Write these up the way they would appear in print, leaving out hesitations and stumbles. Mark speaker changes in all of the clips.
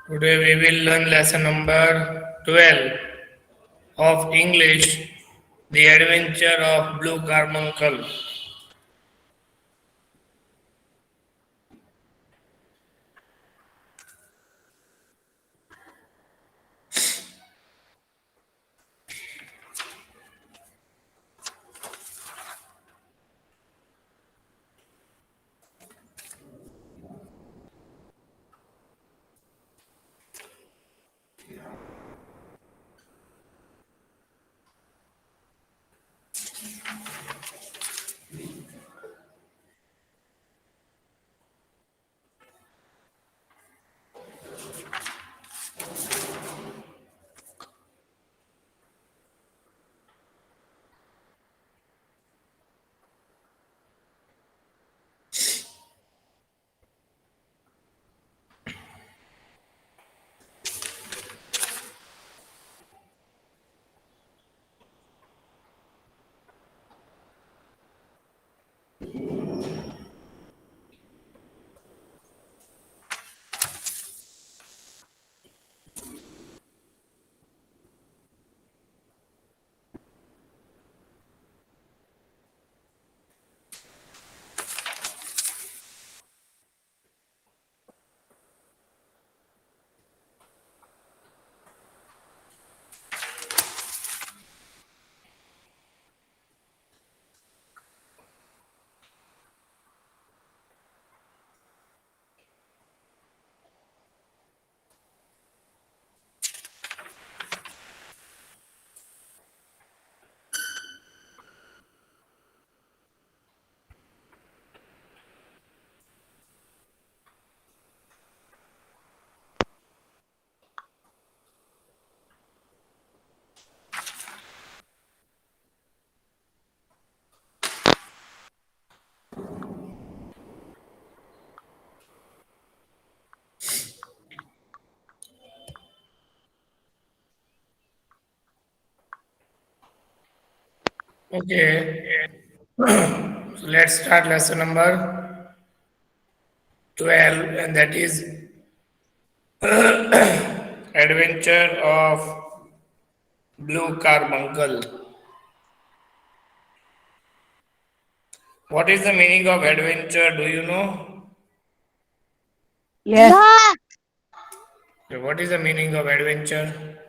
Speaker 1: Today we will learn lesson number 12 of English, The Adventure of Blue Carbuncle. Okay, so let's start lesson number 12, and that is Adventure of Blue Carbuncle. What is the meaning of adventure? Do you know?
Speaker 2: Yes.
Speaker 3: Yeah,
Speaker 1: Okay, what is the meaning of adventure?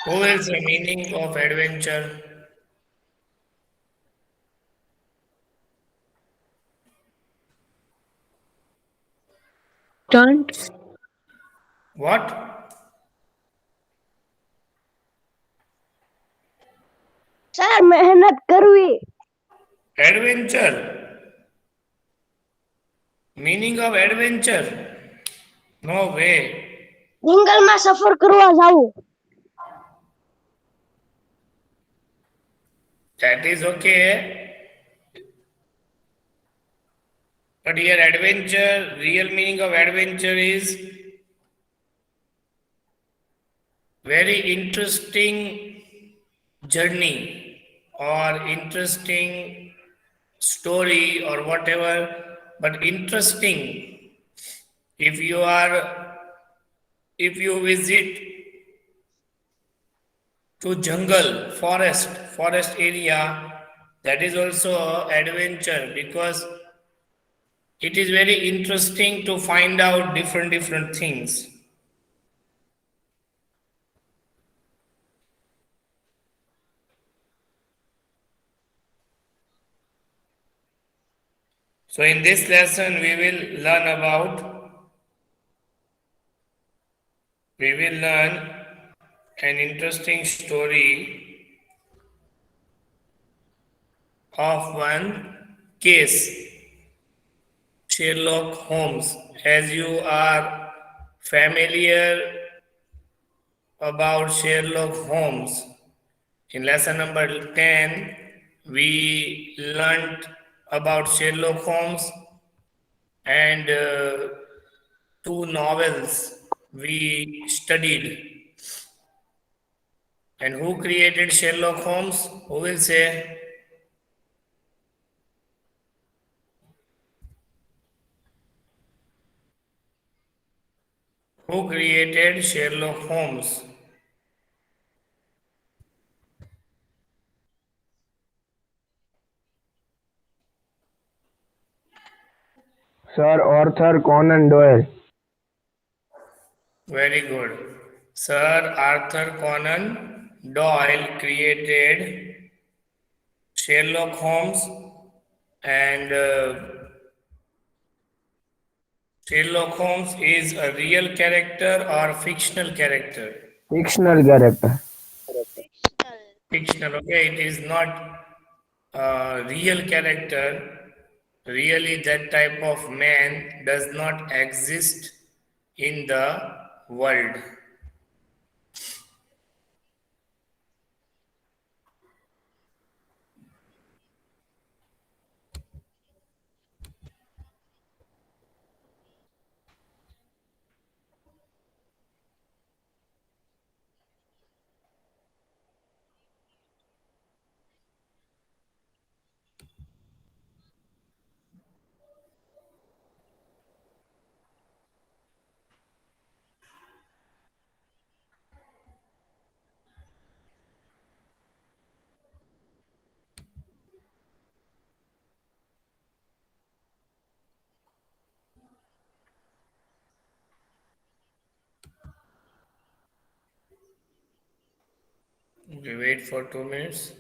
Speaker 1: Who is the meaning of adventure?
Speaker 2: Stunt.
Speaker 1: What?
Speaker 3: Sir મહેનત કરવી.
Speaker 1: Adventure. Meaning of adventure? No way.
Speaker 3: જંગલમાં સફર કરવા જાવું.
Speaker 1: That is okay. But here adventure, real meaning of adventure is very interesting journey or interesting story or whatever, but interesting. If you are, if you visit to jungle, forest area, that is also adventure because it is very interesting to find out different things. So in this lesson we will learn an interesting story of one case, Sherlock Holmes. As you are familiar about Sherlock Holmes, in lesson number 10, we learned about Sherlock Holmes and two novels we studied. And who created Sherlock Holmes? Who will say? Who created Sherlock Holmes?
Speaker 2: Sir Arthur Conan Doyle.
Speaker 1: Very good. Sir Arthur Conan Doyle created Sherlock Holmes, and Sherlock Holmes is a real character or fictional character?
Speaker 2: Fictional character.
Speaker 1: Fictional, okay. It is not a real character. Really, that type of man does not exist in the world. Okay, wait for 2 minutes.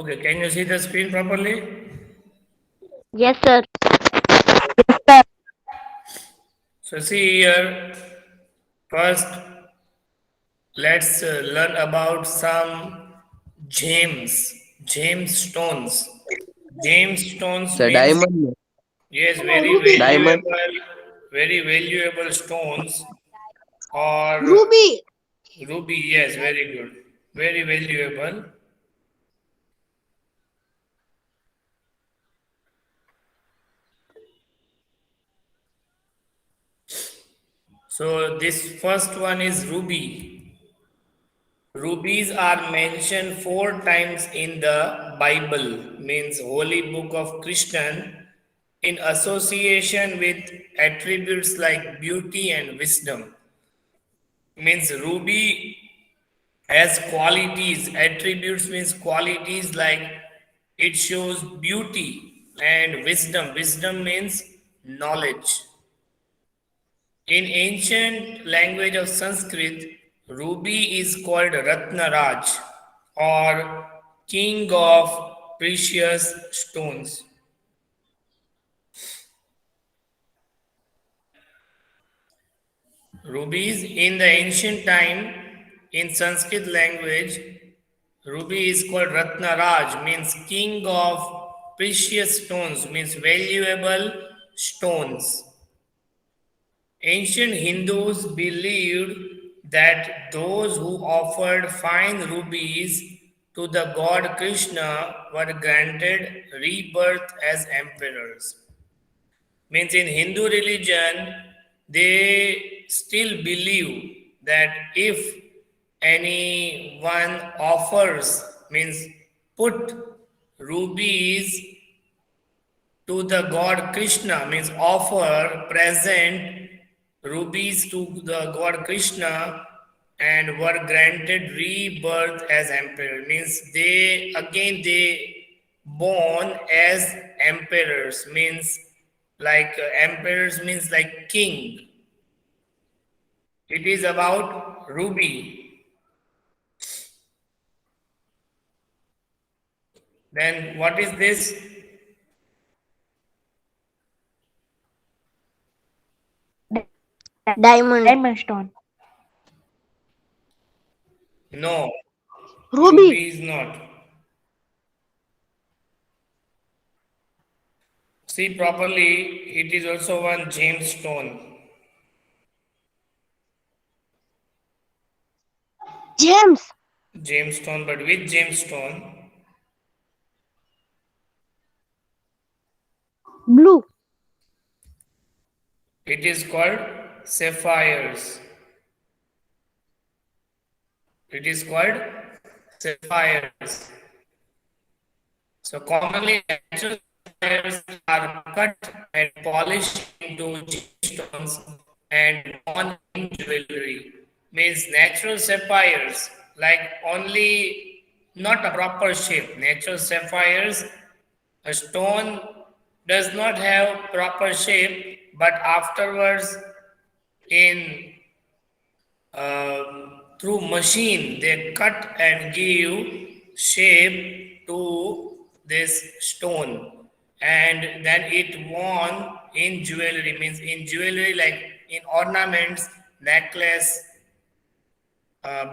Speaker 1: Okay, can you see the screen properly?
Speaker 3: Yes, sir.
Speaker 1: So see here, first let's learn about some gems, gemstones. Gemstones
Speaker 2: Sir
Speaker 1: means,
Speaker 2: Diamond.
Speaker 1: yes,
Speaker 2: Diamond.
Speaker 1: very valuable stones, or
Speaker 3: Ruby.
Speaker 1: ruby. Yes, very good, very valuable. So this first one is ruby. rubies are mentioned 4 times in the Bible, means holy book of Christian, in association with attributes like beauty and wisdom. Means ruby has qualities, attributes means qualities like it shows beauty and wisdom. Wisdom means knowledge. In ancient language of Sanskrit, ruby is called Ratnaraj or king of precious stones. Rubies in the ancient time in Sanskrit language, ruby is called Ratnaraj, means king of precious stones, means valuable stones. Ancient Hindus believed that those who offered fine rubies to the god Krishna were granted rebirth as emperors. Means in Hindu religion, they still believe that if anyone offers, means put rubies to the god Krishna, means offer, present rubies to the god Krishna and were granted rebirth as emperor. Means they born as emperors, means like emperors means like king. It is about ruby. Then what is this?
Speaker 3: Diamond.
Speaker 4: Diamond stone.
Speaker 1: No,
Speaker 3: Ruby.
Speaker 1: ruby is not. See properly, it is also one gemstone.
Speaker 3: James.
Speaker 1: Gemstone, but which gemstone?
Speaker 3: Blue.
Speaker 1: It is called sapphires. It is called sapphires. So commonly natural sapphires are cut and polished into gemstones and worn in jewelry. Means natural sapphires, like only not a proper shape. Natural sapphires, a stone does not have proper shape, but afterwards in through machine they cut and give shape to this stone, and then it worn in jewelry, means in jewelry like in ornaments, necklace,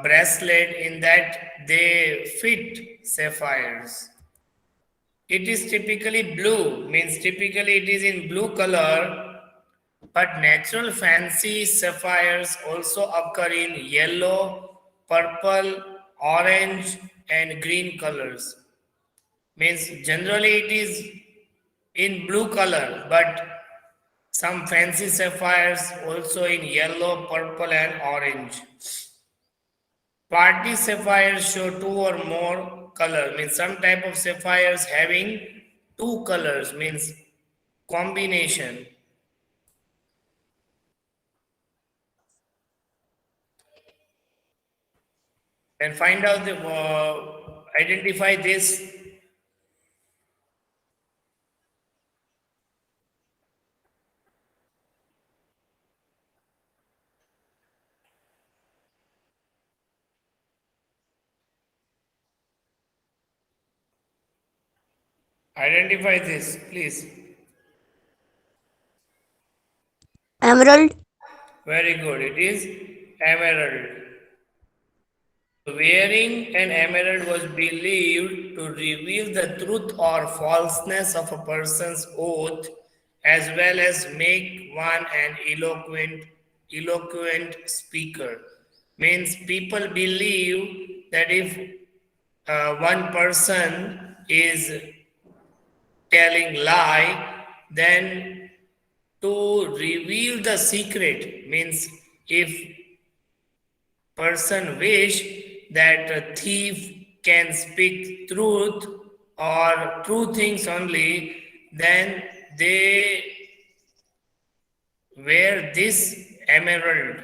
Speaker 1: bracelet, in that they fit sapphires. It is typically blue, means typically it is in blue color, but natural fancy sapphires also occur in yellow, purple, orange, and green colors. Means generally it is in blue color, but some fancy sapphires also in yellow, purple, and orange. Party sapphires show two or more color, means some type of sapphires having two colors, means combination. And find out the identify this. Identify this, please.
Speaker 3: Emerald.
Speaker 1: Very good. It is emerald. Wearing an emerald was believed to reveal the truth or falseness of a person's oath, as well as make one an eloquent speaker. Means people believe that if one person is telling lie, then to reveal the secret, means if person wish, that a thief can speak truth or true things only, then they wear this emerald.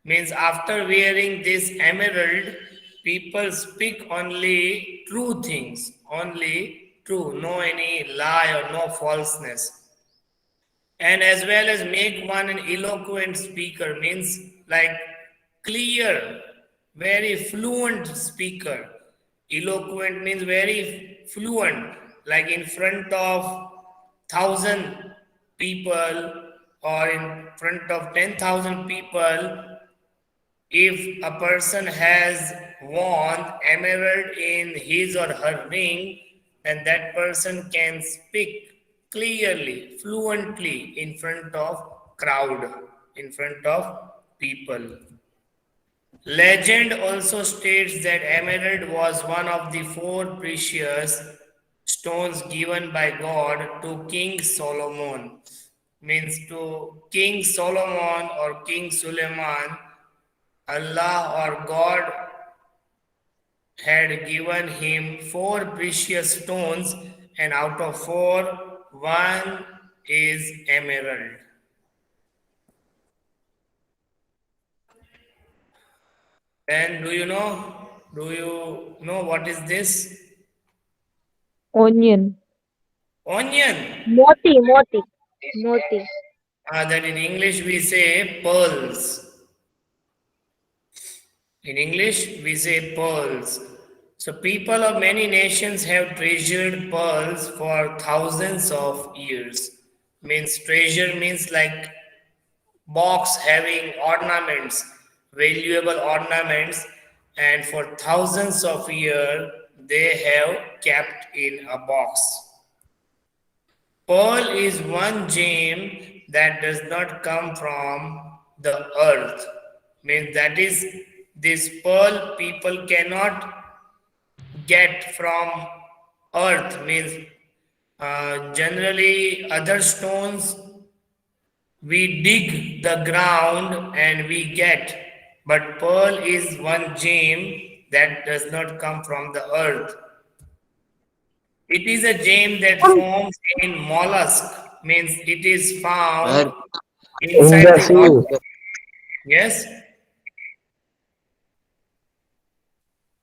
Speaker 1: Means after wearing this emerald, people speak only true things, only true, no any lie or no falseness. And as well as make one an eloquent speaker, means like clear, very fluent speaker. Eloquent means very fluent, like in front of 1,000 people or in front of 10,000 people. If a person has won emerald in his or her ring, then that person can speak clearly, fluently in front of crowd, in front of people. Legend also states that emerald was one of the four precious stones given by God to King Solomon. Means to King Solomon or King Suleiman, Allah or God had given him four precious stones, and out of four, one is emerald. Then, do you know what is this?
Speaker 4: Onion.
Speaker 1: Onion.
Speaker 3: Moti.
Speaker 1: That in English we say pearls. In English, we say pearls. So, people of many nations have treasured pearls for thousands of years. Means treasure means like box having ornaments, valuable ornaments, and for thousands of years they have kept in a box. Pearl is one gem that does not come from the earth. Means that is this pearl people cannot get from earth. Means generally other stones we dig the ground and we get, but pearl is one gem that does not come from the earth. It is a gem that forms in mollusk, means it is found
Speaker 2: in
Speaker 1: inside
Speaker 2: the
Speaker 1: the water.
Speaker 2: sea.
Speaker 1: Yes?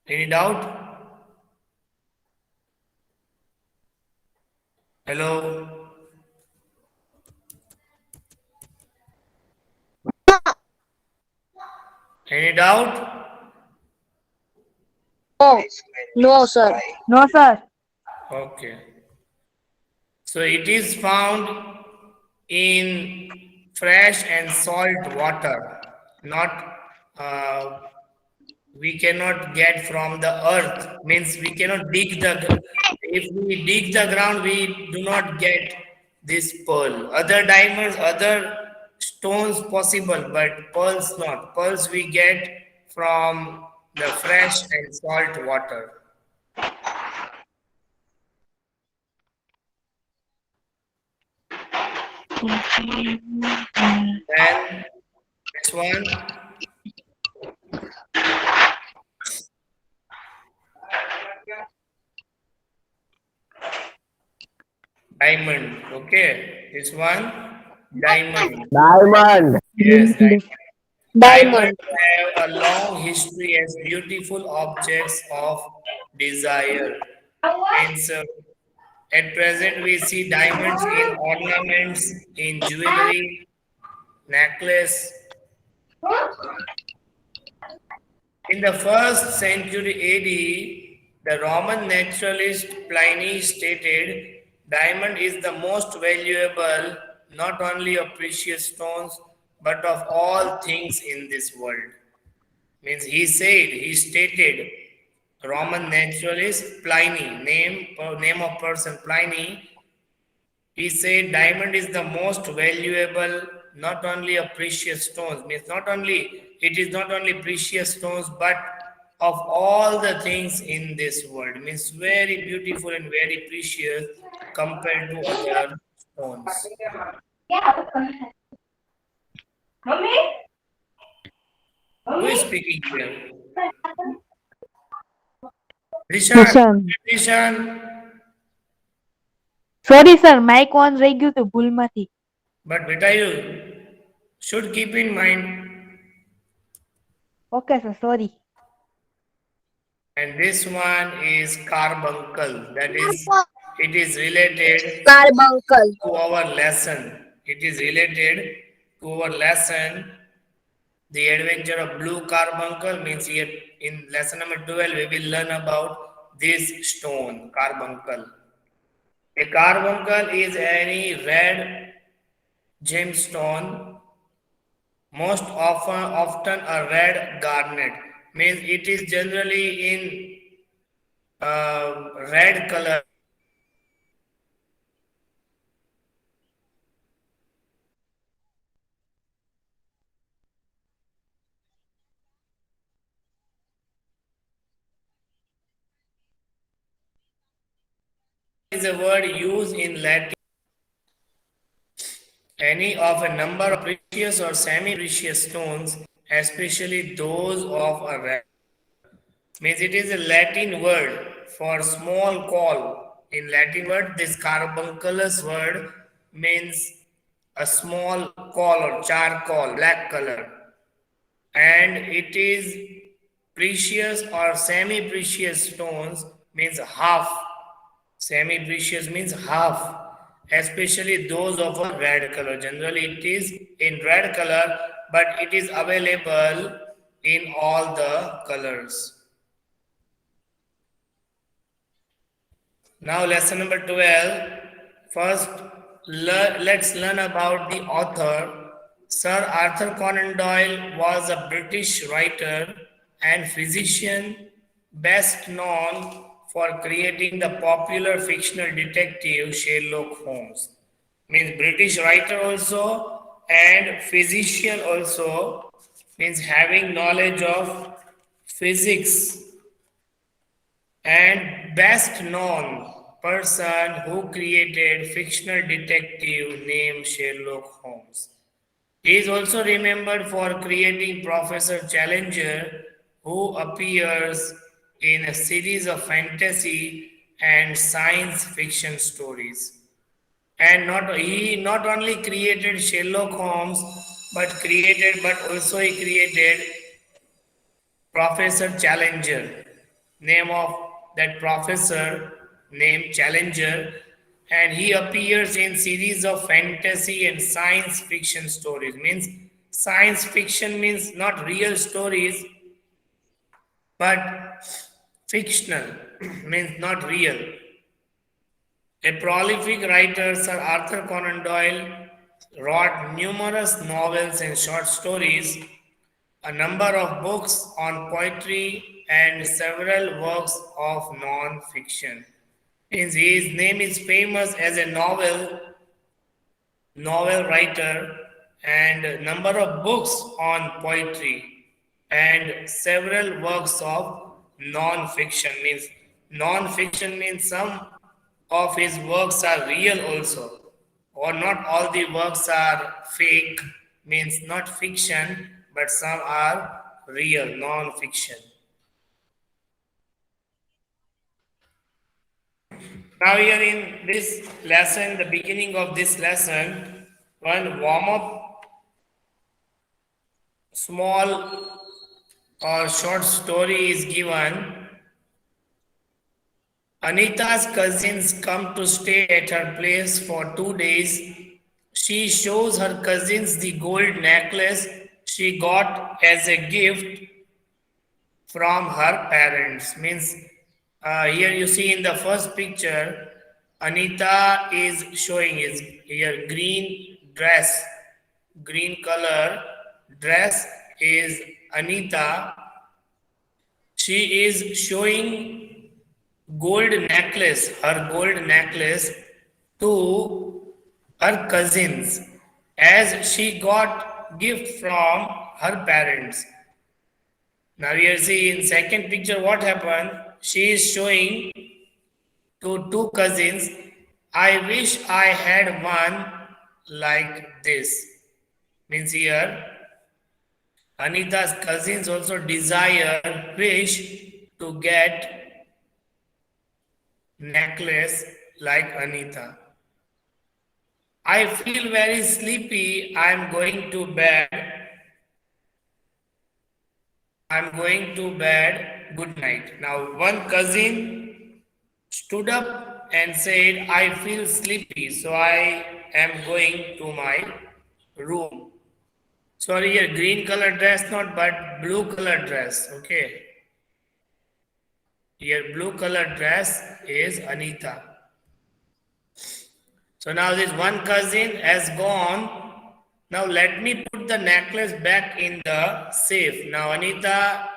Speaker 1: Any doubt? Hello? Any doubt?
Speaker 3: No. No, sir.
Speaker 4: No, sir.
Speaker 1: Okay. So it is found in fresh and salt water, not we cannot get from the earth. Means we cannot dig the. If we dig the ground, we do not get this pearl. Other diamonds, other stones possible, but pearls not. Pearls we get from the fresh and salt water. Then next one, diamond. Okay, this one, diamond.
Speaker 2: Diamond.
Speaker 1: Yes,
Speaker 4: Diamond.
Speaker 1: diamonds have a long history as beautiful objects of desire. Means at present we see diamonds in ornaments, in jewelry, necklace. In the first century AD, the Roman naturalist Pliny stated, diamond is the most valuable, not only of precious stones, but of all things in this world. Means he stated, Roman naturalist Pliny, name of person Pliny, he said diamond is the most valuable, not only of precious stones. Means not only it is not only precious stones, but of all the things in this world. Means very beautiful and very precious compared to other stones. Who is speaking here? Dishan,
Speaker 4: Tucson.
Speaker 1: Dishan,
Speaker 4: sorry sir mike on રહી ગયું હતું ભૂલમાંથી.
Speaker 1: but beta you should keep in mind,
Speaker 4: okay sir sorry.
Speaker 1: and this one is carbuncle. That is, it is related
Speaker 3: Carbuncle.
Speaker 1: to our lesson. It is related to our lesson. The adventure of blue carbuncle means here in lesson number 12 we will learn about this stone, carbuncle. A carbuncle is any red gemstone, most often a red garnet. Means it is generally in red color. Is a word used in Latin. Any of a number of precious or semi-precious stones, especially those of a red. Means it is a Latin word for small coal. In Latin word, this carbunculus word means a small coal or charcoal, black color. And it is precious or semi-precious stones means half. Semi-precious means half, especially those of a red color. Generally, it is in red color, but it is available in all the colors. Now, lesson number 12. First, let's learn about the author. Sir Arthur Conan Doyle was a British writer and physician, best known for creating the popular fictional detective Sherlock Holmes. Means British writer also and physician also, means having knowledge of physics, and best known person who created fictional detective named Sherlock Holmes. He is also remembered for creating Professor Challenger, who appears in a series of fantasy and science fiction stories. And he not only created Sherlock Holmes, but also he created Professor Challenger. Name of that professor named Challenger, and he appears in series of fantasy and science fiction stories. Means science fiction means not real stories, but fictional means not real. A prolific writer, Sir Arthur Conan Doyle wrote numerous novels and short stories, a number of books on poetry, and several works of non-fiction. Means his name is famous as a novel writer, and a number of books on poetry and several works of non-fiction. Means non-fiction means some of his works are real also, or not all the works are fake, means not fiction, but some are real, non-fiction. Now here in this lesson, the beginning of this lesson, one warm-up, small or short story is given. Anita's cousins come to stay at her place for 2 days. She shows her cousins the gold necklace she got as a gift from her parents. Means here you see in the first picture, Anita is showing is here green dress, green color dress is Anita. She is showing her gold necklace to her cousins as she got gift from her parents. Now here see in second picture what happened. She is showing to two cousins, I wish I had one like this. Means here Anita's cousins also wish to get necklace like Anita. I feel very sleepy. I'm going to bed. I'm going to bed. Good night. Now, one cousin stood up and said, I feel sleepy, so I am going to my room. Sorry, your green color dress, not but blue color dress. Okay. Your blue color dress is Anita. So now this one cousin has gone. Now let me put the necklace back in the safe. Now Anita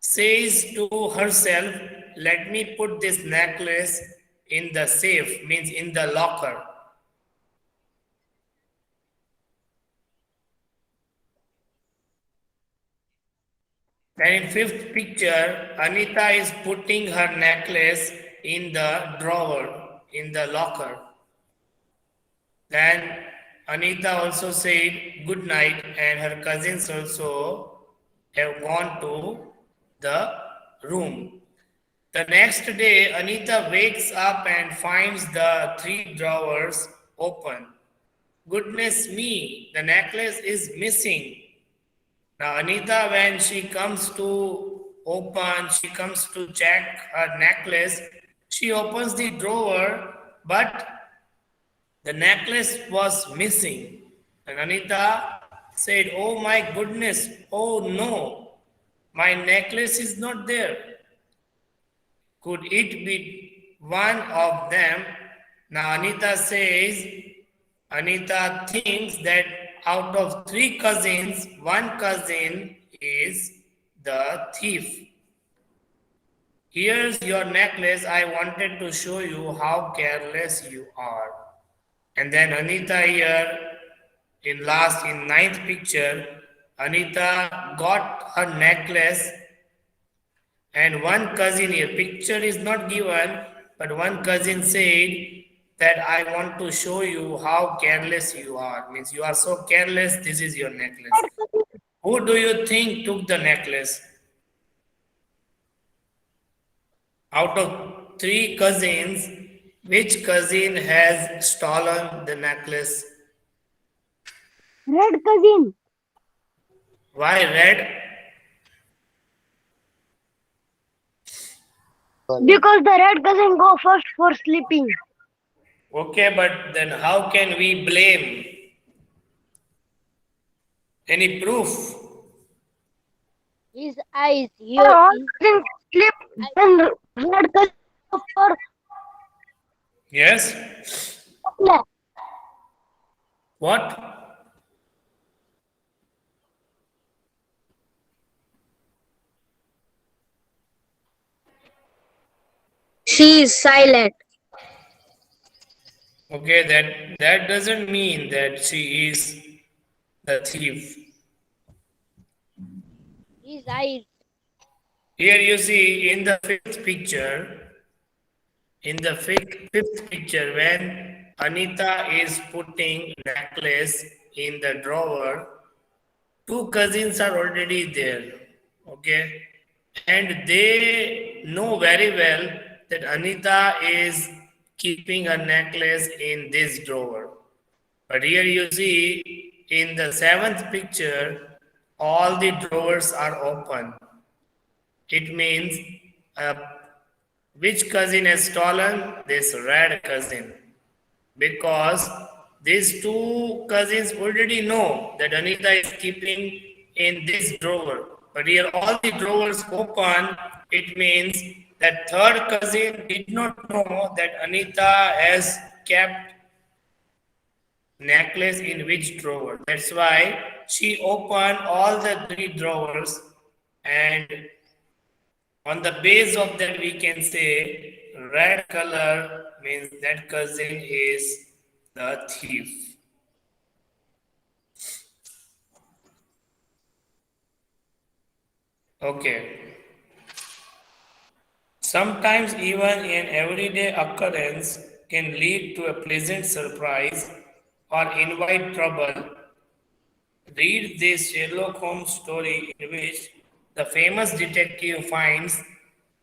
Speaker 1: says to herself, let me put this necklace in the safe, means in the locker. Then in fifth picture, Anita is putting her necklace in the drawer, in the locker. Then Anita also said good night, and her cousins also have gone to the room. The next day, Anita wakes up and finds the three drawers open. Goodness me, the necklace is missing. Now, Anita, when she comes to she comes to check her necklace, she opens the drawer, but the necklace was missing. And Anita said, oh my goodness, oh no, my necklace is not there. Could it be one of them? Now Anita thinks that out of three cousins, one cousin is the thief. Here's your necklace. I wanted to show you how careless you are. And then Anita here, in ninth picture, Anita got her necklace, and one cousin here, picture is not given, but one cousin said that I want to show you how careless you are. Means you are so careless, this is your necklace. Who do you think took the necklace? Out of three cousins, which cousin has stolen the necklace?
Speaker 3: Red cousin.
Speaker 1: Why red?
Speaker 3: Because the red cousin go first for sleeping.
Speaker 1: Okay, but then how can we blame? Any proof?
Speaker 5: His eyes.
Speaker 3: All cousin sleep, then red cousin go for
Speaker 1: Yes?
Speaker 3: chocolate.
Speaker 1: What?
Speaker 5: She is silent.
Speaker 1: Okay, that doesn't mean that she is the thief.
Speaker 5: His eyes.
Speaker 1: Here you see in the fifth picture, when Anita is putting necklace in the drawer, two cousins are already there. Okay, and they know very well that Anita is keeping her necklace in this drawer. But here you see in the seventh picture, all the drawers are open. It means which cousin has stolen? This red cousin. Because these two cousins already know that Anita is keeping in this drawer. But here all the drawers open, it means that third cousin did not know that Anita has kept necklace in which drawer. That's why she opened all the three drawers, and on the base of that we can say red color means that cousin is the thief. Okay. Sometimes even an everyday occurrence can lead to a pleasant surprise or invite trouble. Read this Sherlock Holmes story in which the famous detective finds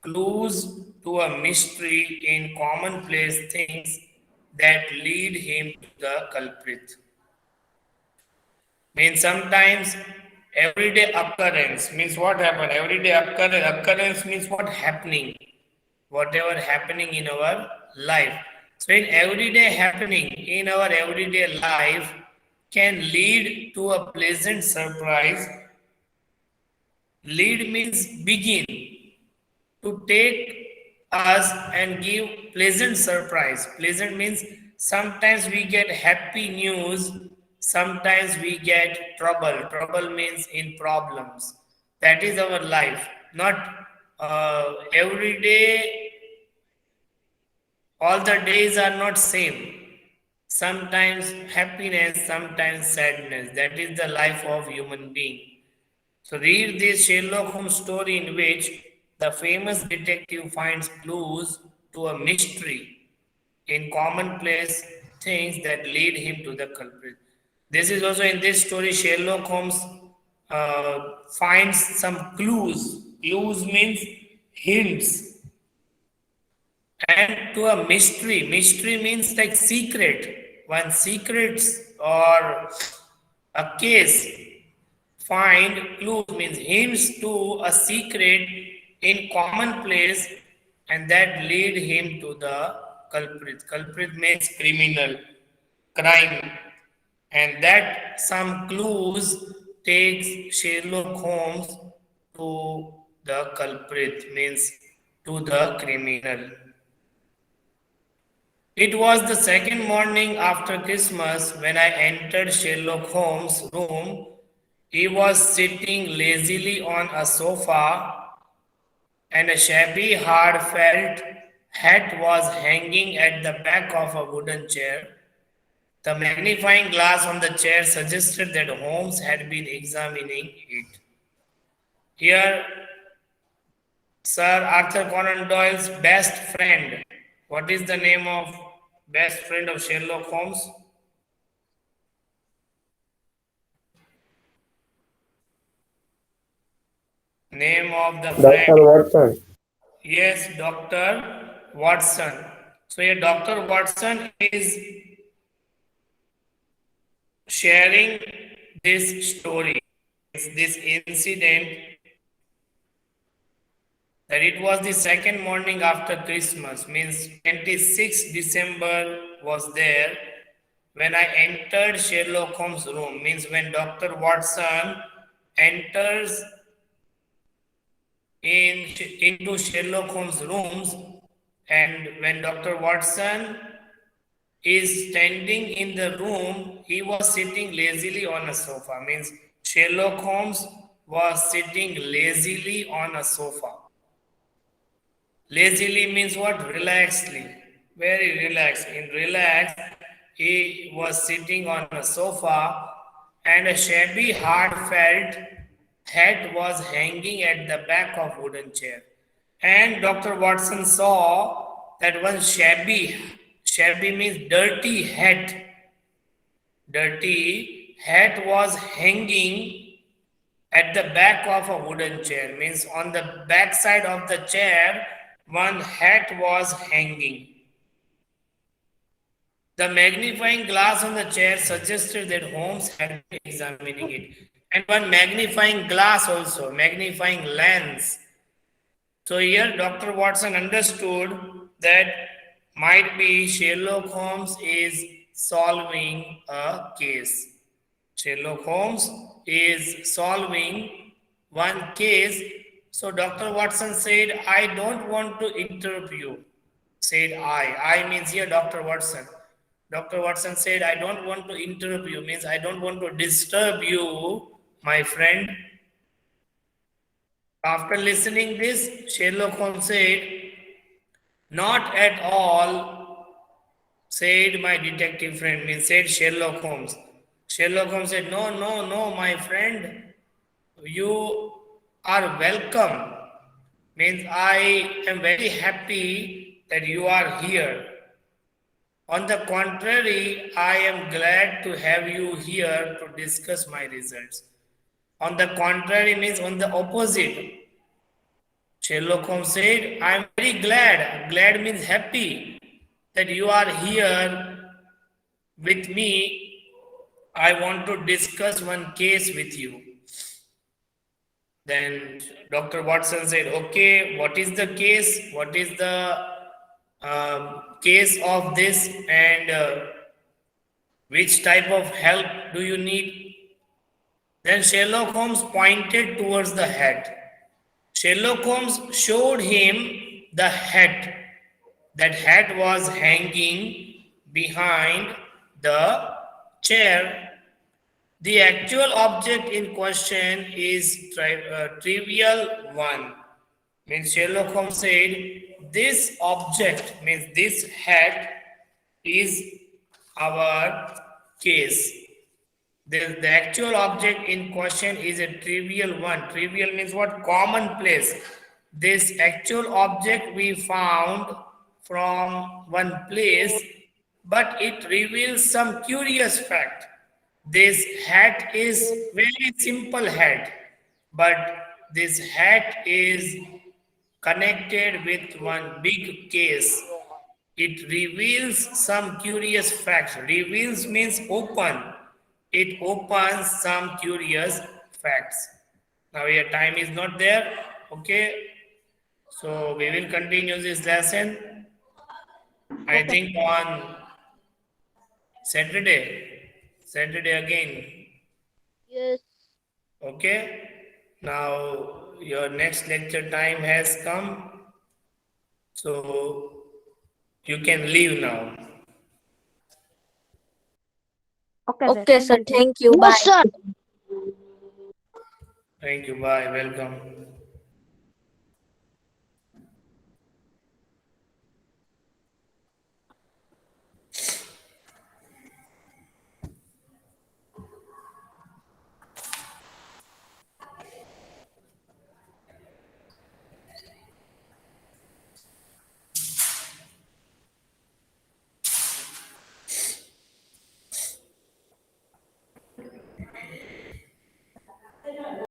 Speaker 1: clues to a mystery in commonplace things that lead him to the culprit. Means sometimes everyday occurrence means what happened. Everyday occurrence means what happening, whatever happening in our life. So in everyday happening in our everyday life can lead to a pleasant surprise. Lead means begin, to take us and give pleasant surprise. Pleasant means sometimes we get happy news, sometimes we get trouble. Trouble means in problems. That is our life. Not every day, all the days are not same. Sometimes happiness, sometimes sadness. That is the life of human being. So read this Sherlock Holmes story in which the famous detective finds clues to a mystery in commonplace things that lead him to the culprit. This is also in this story Sherlock Holmes finds some clues. Clues means hints, and to a mystery. Mystery means like secret. One secrets or a case. Find clues means hints to a secret in commonplace, and that lead him to the culprit. Culprit means criminal, crime, and that some clues takes Sherlock Holmes to the culprit means to the criminal. It was the second morning after Christmas when I entered Sherlock Holmes' room. He was sitting lazily on a sofa, and a shabby, hard felt hat was hanging at the back of a wooden chair. The magnifying glass on the chair suggested that Holmes had been examining it. Here, Sir Arthur Conan Doyle's best friend. What is the name of best friend of Sherlock Holmes? Name of the
Speaker 2: Dr.
Speaker 1: friend.
Speaker 2: Watson.
Speaker 1: Yes, Dr. Watson. So here Dr. Watson is sharing this story, this incident, that it was the second morning after Christmas, means 26th December was there when I entered Sherlock Holmes' room, means when Dr. Watson enters into Sherlock Holmes' rooms, and when Dr. Watson is standing in the room, he was sitting lazily on a sofa. Means Sherlock Holmes was sitting lazily on a sofa. Lazily means what? Relaxedly. Very relaxed. In relaxed, he was sitting on a sofa, and a shabby, hard felt hat was hanging at the back of wooden chair. And Dr. Watson saw that one shabby means dirty hat was hanging at the back of a wooden chair. Means on the back side of the chair, one hat was hanging. The magnifying glass on the chair suggested that Holmes had been examining it. And one magnifying glass also, magnifying lens. So here Dr. Watson understood that might be Sherlock Holmes is solving a case. Sherlock Holmes is solving one case. So Dr. Watson said, I don't want to interrupt you. Said I means here Dr. Watson. Dr. Watson said, I don't want to interrupt you, means I don't want to disturb you, my friend. After listening this, Sherlock Holmes said, not at all, said my detective friend, means said Sherlock Holmes. Sherlock Holmes said, no, my friend, you are welcome. Means I am very happy that you are here. On the contrary, I am glad to have you here to discuss my results. On the contrary means on the opposite. Sherlock Holmes said, I am very glad. Glad means happy that you are here with me. I want to discuss one case with you. Then Dr. Watson said, okay, what is the case? What is the case of this, and which type of help do you need? Then Sherlock Holmes pointed towards the hat. Sherlock Holmes showed him the hat. That hat was hanging behind the chair. The actual object in question is trivial one. Means Sherlock Holmes said, this object, means this hat, is our case. The actual object in question is a trivial one. Trivial means what? Commonplace. This actual object we found from one place, but it reveals some curious fact. This hat is very simple hat, but this hat is connected with one big case. It reveals some curious facts. Reveals means open. It opens some curious facts. Now your time is not there. Okay. So we will continue this lesson. I think on Saturday. Saturday again.
Speaker 5: Yes.
Speaker 1: Okay. Now your next lecture time has come. So you can leave now.
Speaker 4: Okay,
Speaker 5: Okay,
Speaker 4: sir.
Speaker 5: sir. Thank you. Bye.
Speaker 3: Yes, sir.
Speaker 1: Thank you. Bye. Welcome.